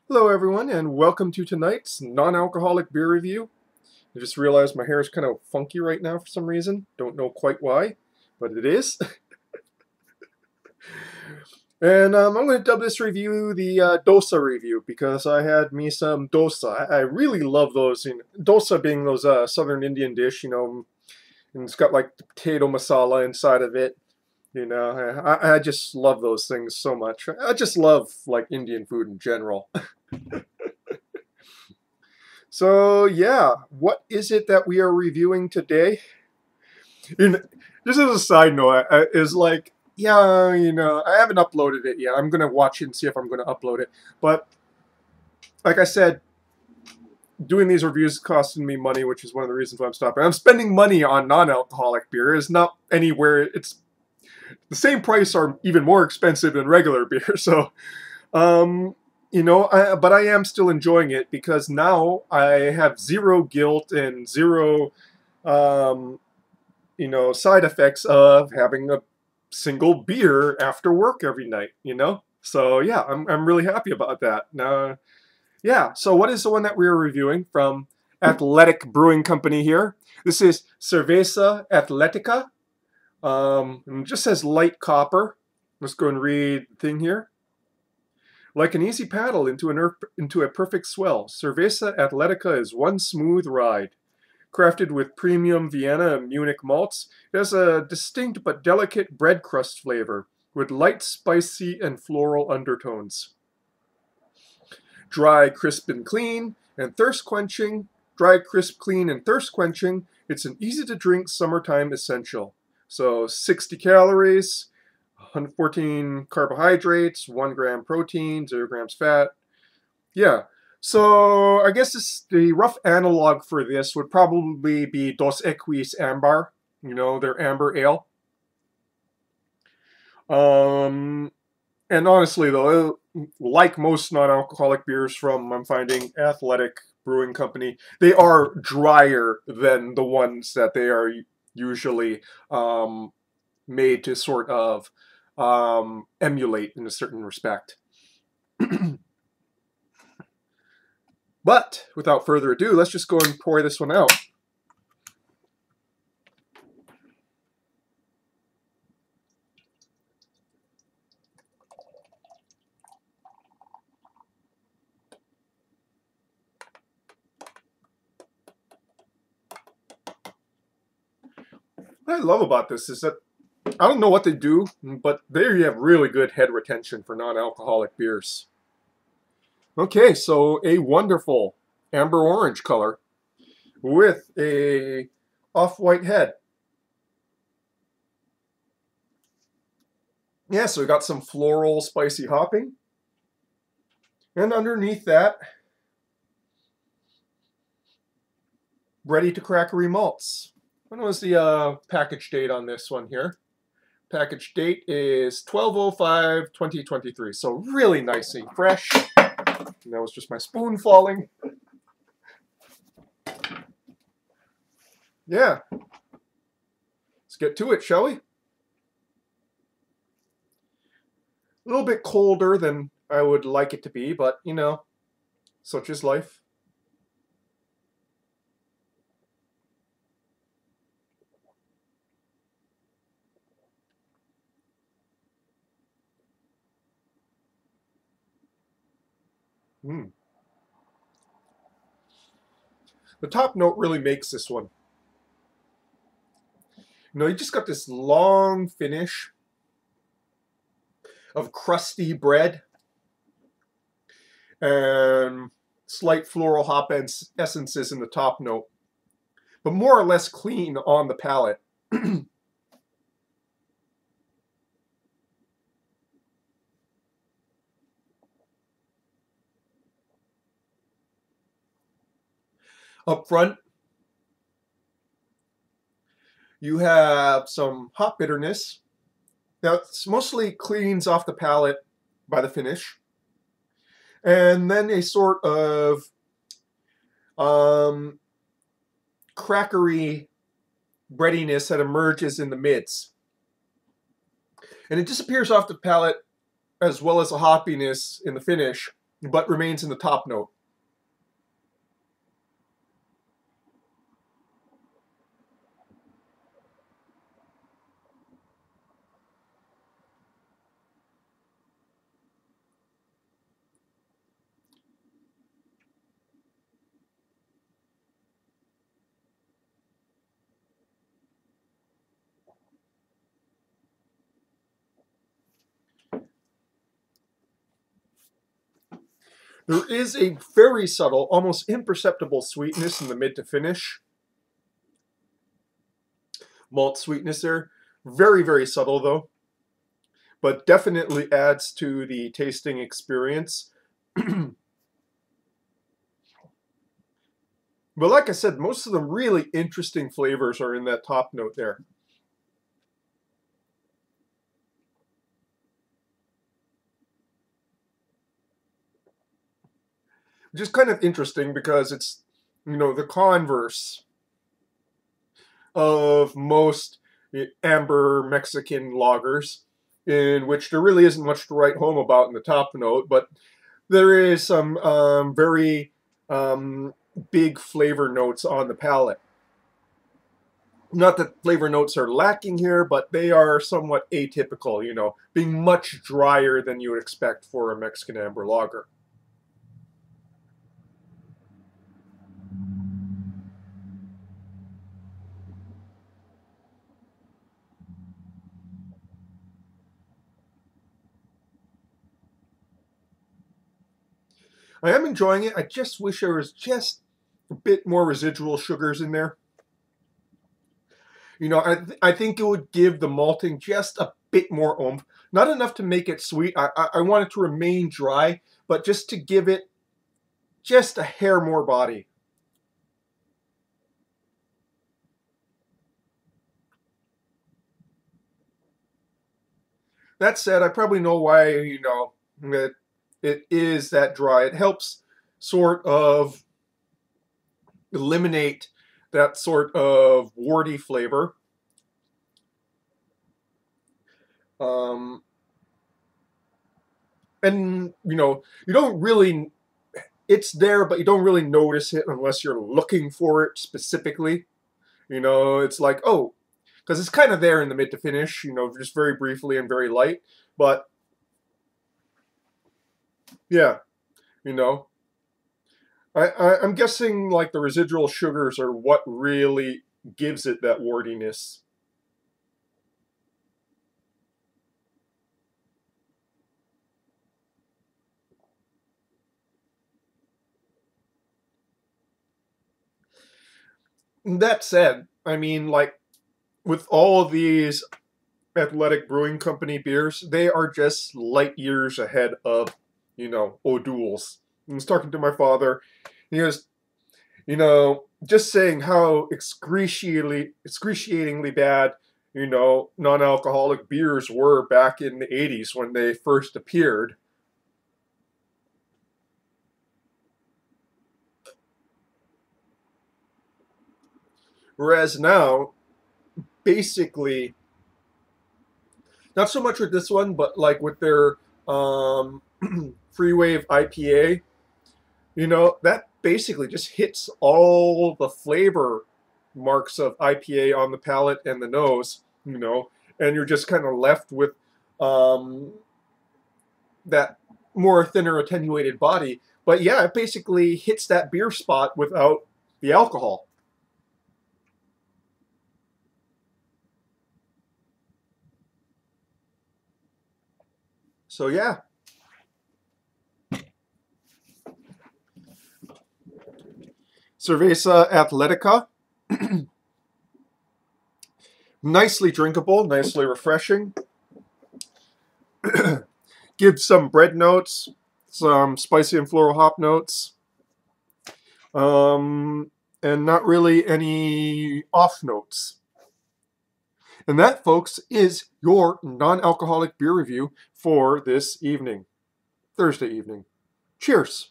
Hello everyone and welcome to tonight's non-alcoholic beer review. I just realized my hair is kind of funky right now for some reason. Don't know quite why, but it is. And I'm going to dub this review the dosa review because I had me some dosa. I really love those. Dosa being those southern Indian dish, and it's got like the potato masala inside of it. I just love those things so much. I just love like Indian food in general. So yeah, what is it that we are reviewing today? And just as a side note, is like, yeah, I haven't uploaded it yet. I'm gonna watch it and see if I'm gonna upload it. But like I said, doing these reviews is costing me money, which is one of the reasons why I'm stopping. I'm spending money on non-alcoholic beer. It's not anywhere. It's the same price or even more expensive than regular beer. So, but I am still enjoying it because now I have zero guilt and zero, um, side effects of having a single beer after work every night. So yeah, I'm really happy about that. Now, yeah, so what is the one that we're reviewing from Athletic Brewing Company here? This is Cerveza Atletica. And it just says light copper. Let's go and read the thing here. Like an easy paddle into a perfect swell, Cerveza Atletica is one smooth ride. Crafted with premium Vienna and Munich malts, it has a distinct but delicate bread crust flavor, with light, spicy, and floral undertones. Dry, crisp, and clean, and thirst-quenching. Dry, crisp, clean, and thirst-quenching. It's an easy-to-drink summertime essential. So 60 calories, 114 carbohydrates, 1 gram protein, 0 grams fat. Yeah. So I guess the rough analog for this would probably be Dos Equis Ambar, their amber ale. And honestly, though, like most non-alcoholic beers from, I'm finding, Athletic Brewing Company, they are drier than the ones that they are usually made to sort of emulate in a certain respect. But without further ado, let's just go and pour this one out. What I love about this is that I don't know what they do, but they have really good head retention for non-alcoholic beers. Okay, so a wonderful amber orange color with a off-white head. Yeah, so we got some floral spicy hopping. And underneath that, ready to crackery malts. When was the package date on this one here? Package date is 12/05/2023. So really nicely fresh. And that was just my spoon falling. Yeah. Let's get to it, shall we? A little bit colder than I would like it to be, but such is life. Mm. The top note really makes this one. You just got this long finish of crusty bread and slight floral hop essences in the top note, but more or less clean on the palate. Up front, you have some hop bitterness. Now, it's mostly cleans off the palate by the finish. And then a sort of crackery breadiness that emerges in the mids. And it disappears off the palate as well as the hoppiness in the finish. but remains in the top note. There is a very subtle, almost imperceptible sweetness in the mid to finish. Malt sweetness there. Very, very subtle though, but definitely adds to the tasting experience. But like I said, most of the really interesting flavors are in that top note there. Which is kind of interesting because it's, the converse of most amber Mexican lagers, in which there really isn't much to write home about in the top note, but there is some very big flavor notes on the palate. Not that flavor notes are lacking here, but they are somewhat atypical, being much drier than you would expect for a Mexican amber lager. I am enjoying it. I just wish there was just a bit more residual sugars in there. I think it would give the malting just a bit more oomph. Not enough to make it sweet. I want it to remain dry, but just to give it just a hair more body. That said, I probably know why, that it is that dry. It helps sort of eliminate that sort of warty flavor. And, you don't really, it's there, but you don't really notice it unless you're looking for it specifically. It's like, oh, because it's kind of there in the mid to finish, just very briefly and very light. But, yeah, you know, I'm guessing like the residual sugars are what really gives it that wartiness. That said, I mean, like, with all of these Athletic Brewing Company beers, they are just light years ahead of, O'Doul's. I was talking to my father. He was, just saying how excruciatingly bad, non-alcoholic beers were back in the 80s when they first appeared. Whereas now, basically, not so much with this one, but like with their Free Wave IPA, that basically just hits all the flavor marks of IPA on the palate and the nose, and you're just kind of left with that more thinner attenuated body. But yeah, it basically hits that beer spot without the alcohol. So yeah. Cerveza Atletica. Nicely drinkable, nicely refreshing. Gives some bread notes, some spicy and floral hop notes, and not really any off notes. And that, folks, is your non-alcoholic beer review for this evening, Thursday evening. Cheers.